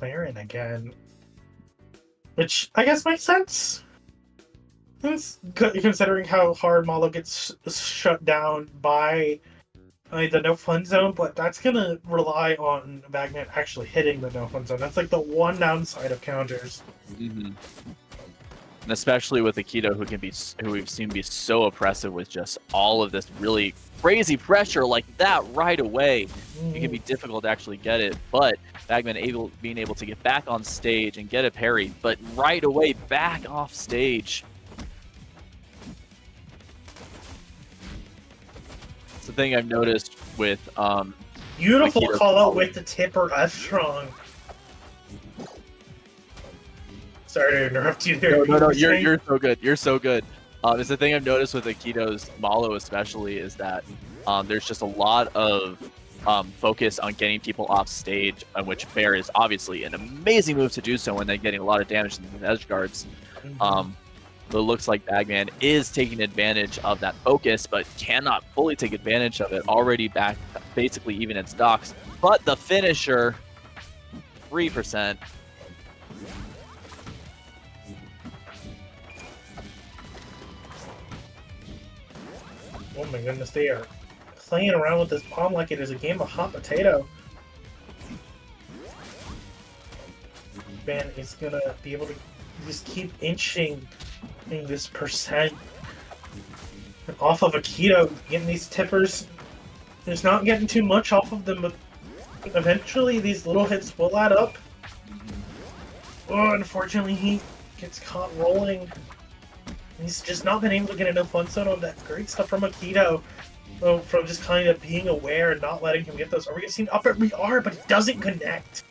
Clairen again. Which, I guess, makes sense. Considering how hard Mollo gets shut down by the no fun zone, but that's gonna rely on BagMan actually hitting the no fun zone. That's like the one downside of counters. And especially with Aikido, who we've seen be so oppressive with just all of this really crazy pressure like that right away. It can be difficult to actually get it, but BagMan being able to get back on stage and get a parry, but right away back off stage. It's the thing I've noticed with beautiful Aikido call out with the tipper F strong. Sorry to interrupt you there. No, you're so good. You're so good. It's the thing I've noticed with Aikido's Mollo especially is that there's just a lot of focus on getting people off stage, on which Bear is obviously an amazing move to do so, and then getting a lot of damage in the edge guards. But it looks like BagMan is taking advantage of that focus, but cannot fully take advantage of it. Already back, basically even in stocks. But the finisher, 3%. Oh my goodness, they are playing around with this bomb like it is a game of hot potato. Man is gonna be able to just keep inching in this percent off of Aikido, getting these tippers. There's not getting too much off of them, but eventually these little hits will add up. Oh, unfortunately, he gets caught rolling. He's just not been able to get enough fun zone on that. Great stuff from Aikido. From just kind of being aware and not letting him get those. Are we getting up at we are, but it doesn't connect.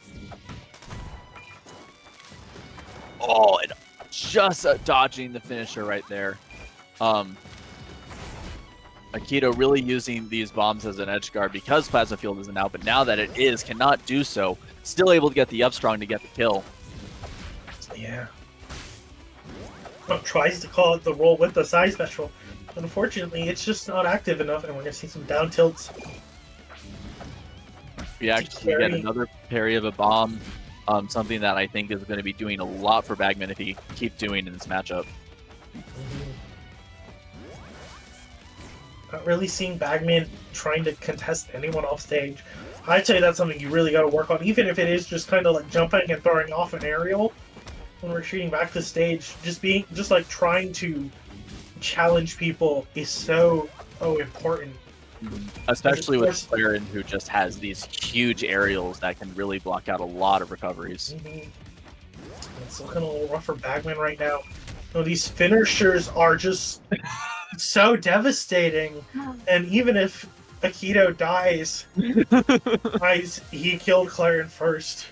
Oh, and just dodging the finisher right there. Aikido really using these bombs as an edge guard because Plasma Field isn't out, but now that it is, cannot do so. Still able to get the up strong to get the kill. Yeah. Tries to call it the roll with the side special. Unfortunately, it's just not active enough, and we're going to see some down tilts. We actually get another parry of a bomb. Something that I think is going to be doing a lot for BagMan if he keeps doing in this matchup. Not really seeing BagMan trying to contest anyone off stage. I'd say that's something you really got to work on, even if it is just kind of like jumping and throwing off an aerial when retreating back to stage. Just like trying to challenge people is so important. Especially with Clairen, who just has these huge aerials that can really block out a lot of recoveries. It's looking a little rough for BagMan right now. No, these finishers are just so devastating. And even if Aikido dies, he killed Clairen first.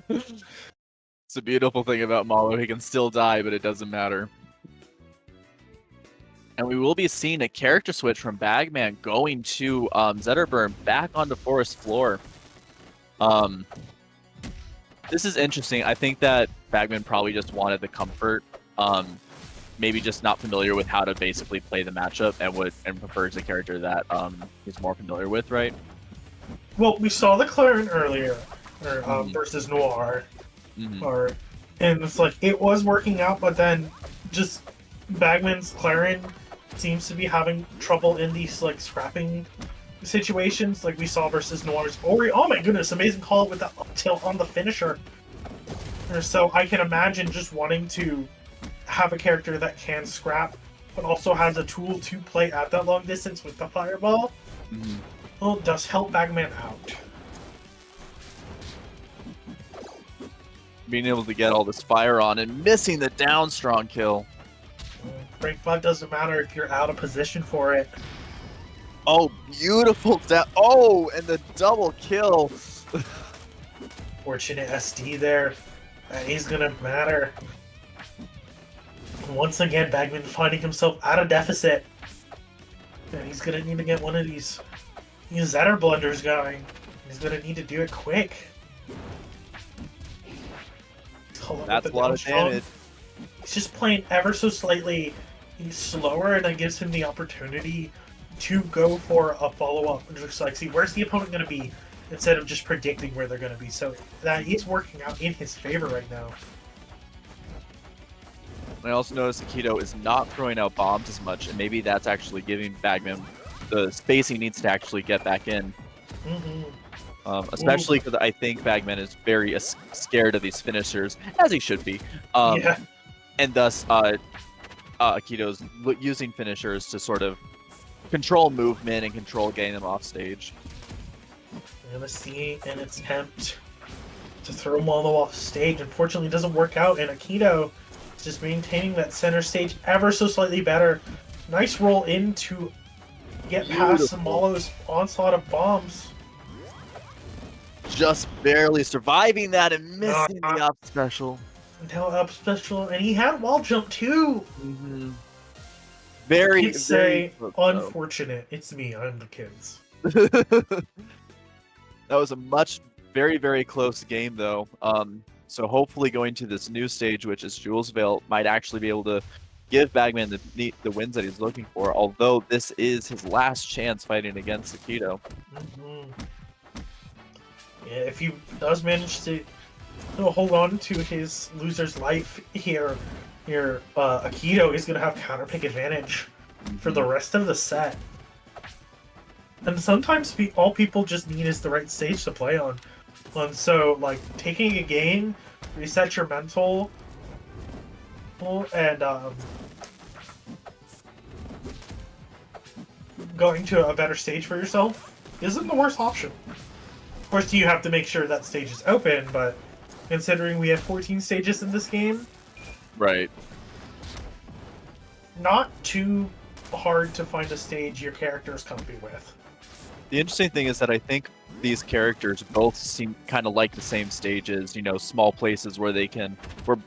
It's a beautiful thing about Mollo. He can still die, but it doesn't matter. And we will be seeing a character switch from BagMan going to Zetter back onto Forest Floor. This is interesting. I think that BagMan probably just wanted the comfort. Maybe just not familiar with how to basically play the matchup and prefers a character that he's more familiar with, right? Well, we saw the Clairen earlier, versus Noir. And it's like, it was working out, but then just BagMan's Clairen seems to be having trouble in these like scrapping situations, like we saw versus Noir's Ori. Oh my goodness, amazing call with the up tilt on the finisher. So I can imagine just wanting to have a character that can scrap, but also has a tool to play at that long distance with the fireball. Well, it does help BagMan out. Being able to get all this fire on and missing the down strong kill. Break 5 doesn't matter if you're out of position for it. Oh, beautiful down. Oh, and the double kill. Fortunate SD there. That is gonna matter. Once again, BagMan finding himself at a deficit. And he's gonna need to get one of these Zetter blunders going. He's gonna need to do it quick. That's a lot of damage. He's just playing ever so slightly slower, and that gives him the opportunity to go for a follow-up. Just like, see, where's the opponent going to be? instead of just predicting where they're going to be. So that is working out in his favor right now. I also noticed Aikido is not throwing out bombs as much, and maybe that's actually giving BagMan the space he needs to actually get back in. Especially because I think BagMan is very scared of these finishers, as he should be. Yeah. And thus, Aikido's using finishers to sort of control movement and control getting them off stage. We're gonna see an attempt to throw Mollo off stage. Unfortunately, it doesn't work out, and Aikido is just maintaining that center stage ever so slightly better. Nice roll in to get past Mollo's onslaught of bombs. Just barely surviving that and missing the up special. No up special, and he had wall jump too. Very, kids say unfortunate. It's me. I'm the kids. That was a very, very close game though. So hopefully going to this new stage, which is Jules Vale, might actually be able to give BagMan the wins that he's looking for. Although this is his last chance fighting against Aikido. Yeah, if he does manage to hold on to his loser's life here, Aikido is going to have counterpick advantage for the rest of the set. And sometimes all people just need is the right stage to play on. So, like, taking a game, reset your mental, and going to a better stage for yourself isn't the worst option. Of course, you have to make sure that stage is open, but considering we have 14 stages in this game, right? Not too hard to find a stage your character is comfy with. The interesting thing is that I think these characters both seem kind of like the same stages, you know, small places where they can, for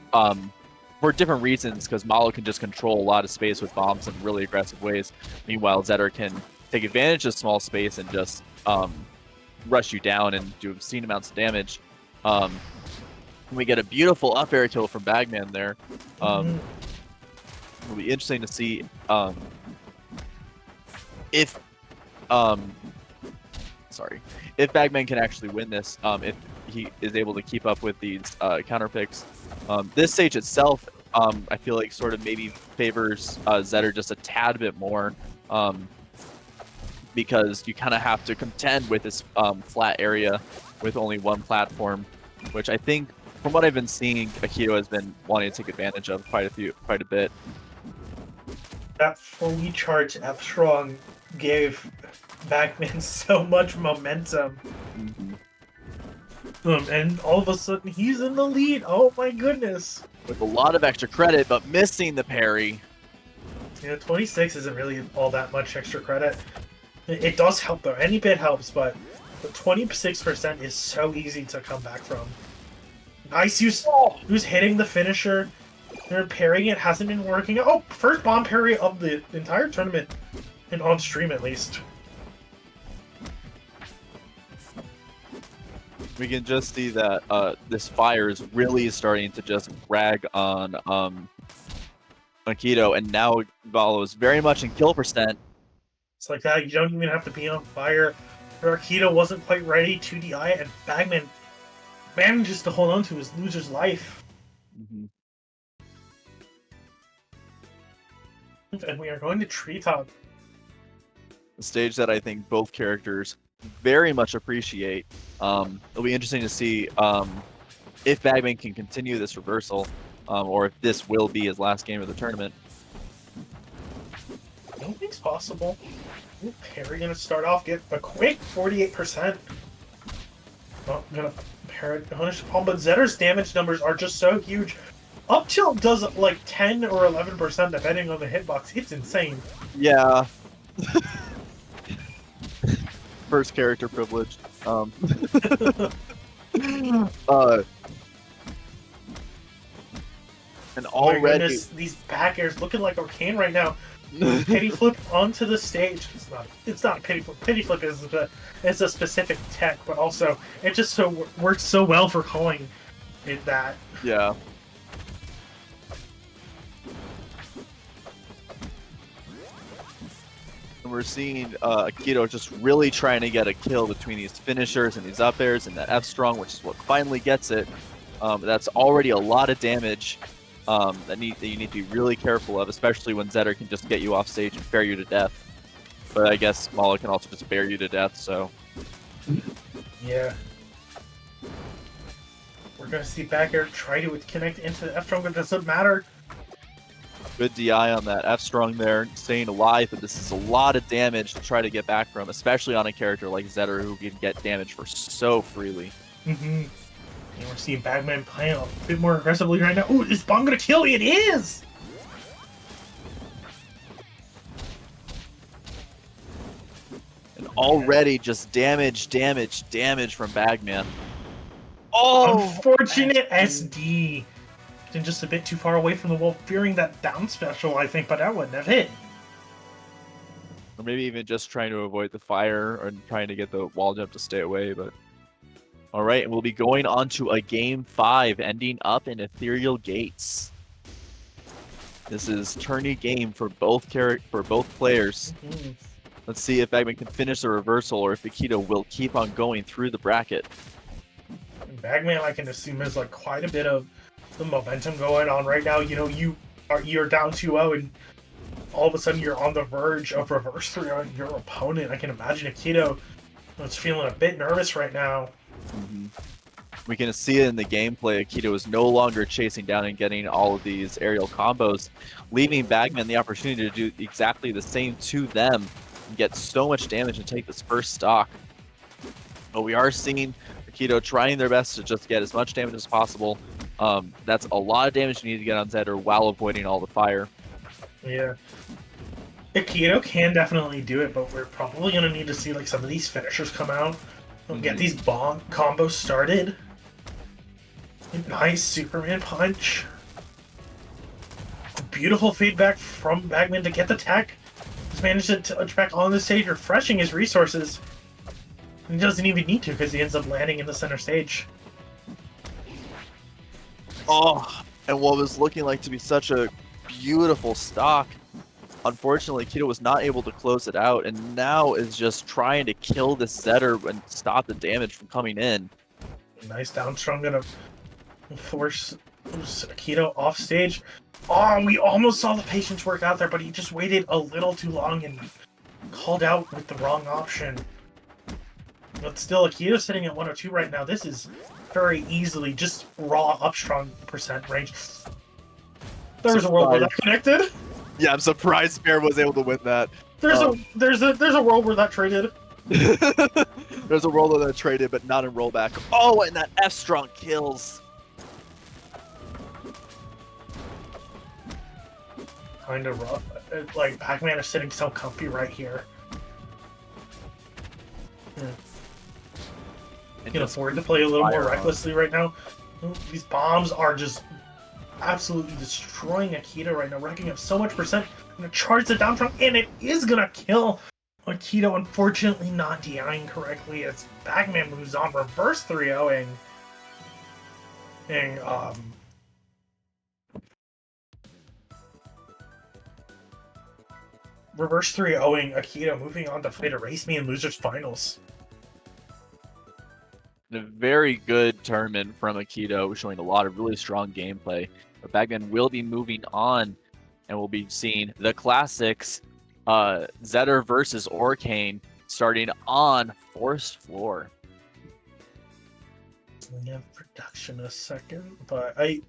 different reasons, because Mollo can just control a lot of space with bombs in really aggressive ways. Meanwhile, Zetter can take advantage of small space and just rush you down and do obscene amounts of damage. We get a beautiful up air kill from BagMan there. It'll be interesting to see if BagMan can actually win this, if he is able to keep up with these counter picks. This stage itself, I feel like sort of maybe favors Zetter just a tad bit more, because you kind of have to contend with this flat area with only one platform, which I think, from what I've been seeing, Aikido has been wanting to take advantage of quite a bit. That fully charged F-Strong gave BagMan so much momentum. And all of a sudden, he's in the lead. Oh my goodness. With a lot of extra credit, but missing the parry. Yeah, 26 isn't really all that much extra credit. It does help, though. Any bit helps, but the 26% is so easy to come back from. Nice use. Who's hitting the finisher? They're parrying it. Hasn't been working. Oh, first bomb parry of the entire tournament. And on stream, at least. We can just see that this fire is really starting to just rag on Aikido, and now Mollo is very much in kill percent. It's like that. You don't even have to be on fire. Aikido wasn't quite ready to DI, and BagMan manages to hold on to his loser's life. And we are going to Treetop. A stage that I think both characters very much appreciate. It'll be interesting to see if BagMan can continue this reversal, or if this will be his last game of the tournament. Anything's possible. Parry gonna start off, get a quick 48%. Not gonna parry punish the palm, but Zetter's damage numbers are just so huge. Up tilt does like 10 or 11% depending on the hitbox. It's insane. Yeah. First character privilege. And already, goodness, these back airs looking like Arcane right now. Pity flip onto the stage. It's not a pity flip. Pity flip is a specific tech, but also it just works so well for calling it that. Yeah. And we're seeing Akito just really trying to get a kill between these finishers and these up airs and that F strong, which is what finally gets it. That's already a lot of damage that you need to be really careful of, especially when Zetter can just get you off stage and bear you to death. But I guess Mollo can also just bear you to death, so. Yeah. We're going to see back air try to connect into the F strong, but it doesn't matter. Good DI on that F strong there, staying alive, but this is a lot of damage to try to get back from, especially on a character like Zetter who can get damage for so freely. And we're seeing BagMan playing a bit more aggressively right now. Ooh, is bomb gonna kill? It is! And already just damage from BagMan. Oh! Unfortunate SD. And just a bit too far away from the wall, fearing that down special, I think, but that wouldn't have hit. Or maybe even just trying to avoid the fire or trying to get the wall jump to stay away, but... Alright, and we'll be going on to a Game 5, ending up in Ethereal Gates. This is tourney game for both players. Let's see if BagMan can finish the reversal or if Akito will keep on going through the bracket. BagMan, I can assume, has like quite a bit of the momentum going on right now. You know, you're down 2-0 and all of a sudden you're on the verge of reverse 3-0 your opponent. I can imagine Akito is feeling a bit nervous right now. We can see it in the gameplay. Akito is no longer chasing down and getting all of these aerial combos, leaving BagMan the opportunity to do exactly the same to them and get so much damage and take this first stock. But we are seeing Akito trying their best to just get as much damage as possible. That's a lot of damage you need to get on Zetter while avoiding all the fire. Yeah. Akito can definitely do it, but we're probably going to need to see like some of these finishers come out and get these bomb combos started. Nice Superman punch. Beautiful feedback from BagMan to get the tech. He's managed to touch back on the stage, refreshing his resources. He doesn't even need to because he ends up landing in the center stage. Oh, and what was looking like to be such a beautiful stock. Unfortunately, Akito was not able to close it out, and now is just trying to kill this Zetter and stop the damage from coming in. Nice down strong, gonna force Akito off stage. Oh, we almost saw the patience work out there, but he just waited a little too long and called out with the wrong option. But still, Akito's sitting at 102 right now. This is very easily just raw up strong percent range. There's a world where that connected. Yeah, I'm surprised Bear was able to win that. There's a world where that traded. There's a world where that traded, but not in rollback. Oh, and that F strong kills. Kind of rough. Like BagMan is sitting so comfy right here. He can afford to play a little more recklessly right now. These bombs are just absolutely destroying Akito right now, racking up so much percent. Gonna charge the down strong, and it is gonna kill Akito. Unfortunately, not DIing correctly as BagMan moves on, reverse 3-0ing. And reverse 3-0ing Akito, moving on to fight Erase Me in Losers Finals. A very good tournament from Akito, showing a lot of really strong gameplay. But BagMan will be moving on, and we'll be seeing the classics, Zetter versus Orcane, starting on Forced Floor. We have production a second, but I